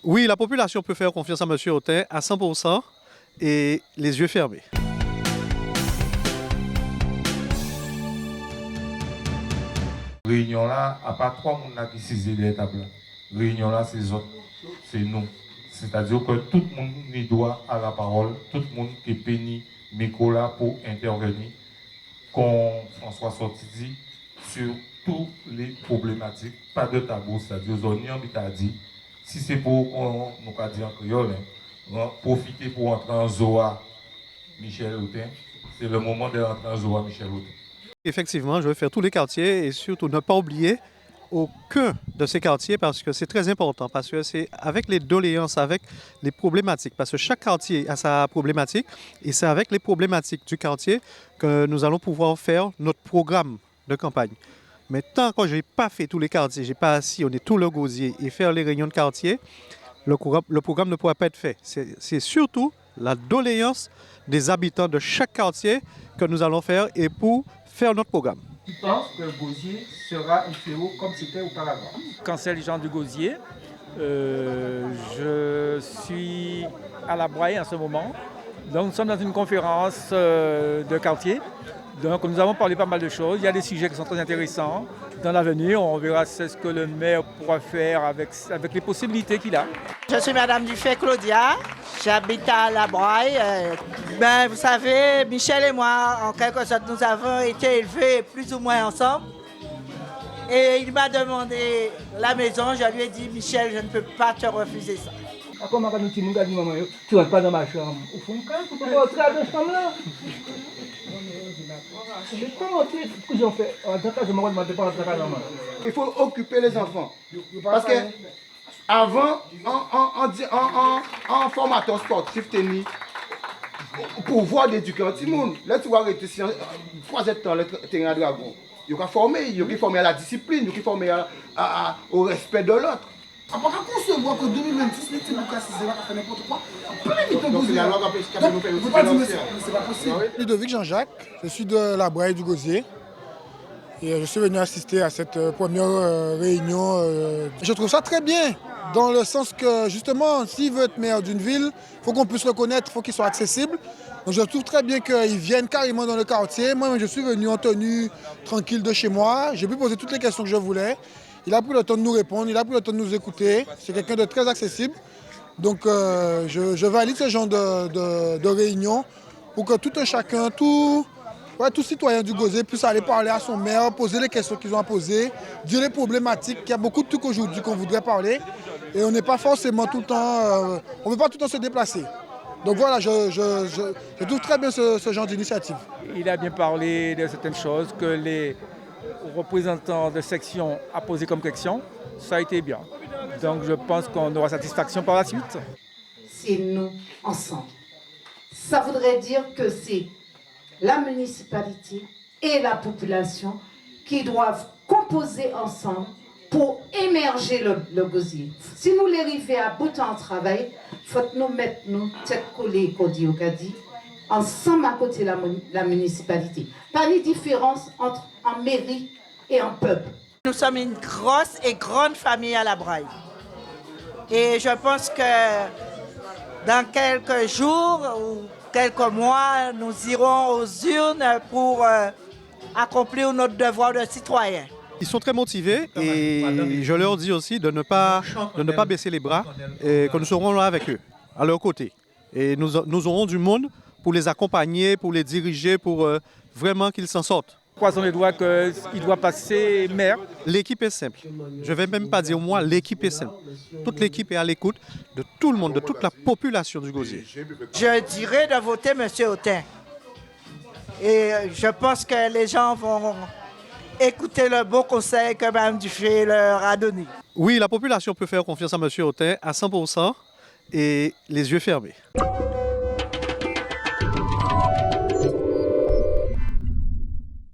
Oui, la population peut faire confiance à M. Autain à 100% et les yeux fermés. Réunion là, à part trois personnes qui saisissent les tables. Réunion là, c'est autres, c'est nous. C'est-à-dire que tout le monde y doit à la parole, tout le monde qui est béni micro là pour intervenir, comme François Sorti dit, sur toutes les problématiques, pas de tabou, c'est-à-dire Zonian a dit, si c'est pour nous dire en créole, profiter pour entrer en Zoa Michel Autain, c'est le moment de rentrer en Zoa Michel Autain. Effectivement, je vais faire tous les quartiers et surtout ne pas oublier aucun de ces quartiers parce que c'est très important, parce que c'est avec les doléances, avec les problématiques, parce que chaque quartier a sa problématique et c'est avec les problématiques du quartier que nous allons pouvoir faire notre programme de campagne. Mais tant que je n'ai pas fait tous les quartiers, je n'ai pas assis, on est tout le gosier et faire les réunions de quartier, le programme ne pourra pas être fait. C'est surtout la doléance des habitants de chaque quartier que nous allons faire et pour faire notre programme. Tu penses que le gosier sera un fléau comme c'était auparavant? Quand c'est les gens du gosier, je suis à la Braille en ce moment. Donc nous sommes dans une conférence de quartier. Donc nous avons parlé pas mal de choses. Il y a des sujets qui sont très intéressants. Dans l'avenir, on verra ce que le maire pourra faire avec les possibilités qu'il a. Je suis Madame Dufay Claudia, j'habite à La Braille. Vous savez, Michel et moi, en quelque sorte, nous avons été élevés plus ou moins ensemble. Et il m'a demandé la maison, je lui ai dit, Michel, je ne peux pas te refuser ça. Comment tu ne rentres pas dans ma chambre? Au fond, tu peux pas rentrer dans la chambre là? Mais comment tu j'en fais? Il faut occuper les enfants. Parce que avant, en formateur sportif, pour voir d'éduquer un petit monde, là tu vois arrêter 3 ans le terrain de dragon. Il faut former à la discipline, il faut former au respect de l'autre. On peut pas concevoir que 2026, les petits boucas, c'est là qu'on fait n'importe quoi. Donc c'est la loi qui nous fait aussi financer. C'est pas possible. Ludovic Jean-Jacques, je suis de la Braille du Gosier. Et je suis venu assister à cette première réunion. Je trouve ça très bien, dans le sens que justement, s'il veut être maire d'une ville, il faut qu'on puisse le connaître, il faut qu'il soit accessible. Donc je trouve très bien qu'ils viennent carrément dans le quartier. Moi, je suis venu en tenue tranquille de chez moi. J'ai pu poser toutes les questions que je voulais. Il a pris le temps de nous répondre, il a pris le temps de nous écouter. C'est quelqu'un de très accessible. Donc je valide ce genre de réunion pour que tout un chacun, tout citoyen du Gosier puisse aller parler à son maire, poser les questions qu'ils ont à poser, dire les problématiques. Il y a beaucoup de trucs aujourd'hui qu'on voudrait parler et on n'est pas forcément tout le temps, on ne veut pas tout le temps se déplacer. Donc voilà, je trouve très bien ce genre d'initiative. Il a bien parlé de certaines choses que les représentants de section a posé comme question. Ça a été bien. Donc je pense qu'on aura satisfaction par la suite. C'est nous ensemble. Ça voudrait dire que c'est la municipalité et la population qui doivent composer ensemble pour émerger le gosier. Si nous l'arrivons à bout en travail, il faut nous mettre tête collée, qu'on dit au Cadi, ensemble à côté de la municipalité. Pas de différence entre en mairie et en peuple. Nous sommes une grosse et grande famille à La Braille. Et je pense que dans quelques jours ou quelques mois, nous irons aux urnes pour accomplir notre devoir de citoyen. Ils sont très motivés et je leur dis aussi de ne pas baisser les bras et que nous serons là avec eux, à leur côté. Et nous aurons du monde pour les accompagner, pour les diriger, pour vraiment qu'ils s'en sortent. Croisons les doigts qu'il doit passer maire. L'équipe est simple. Je ne vais même pas dire moi, l'équipe est simple. Toute l'équipe est à l'écoute de tout le monde, de toute la population du Gosier. Je dirais de voter M. Autain. Et je pense que les gens vont écouter le bon conseil que Mme Dufay leur a donné. Oui, la population peut faire confiance à M. Autain à 100% et les yeux fermés.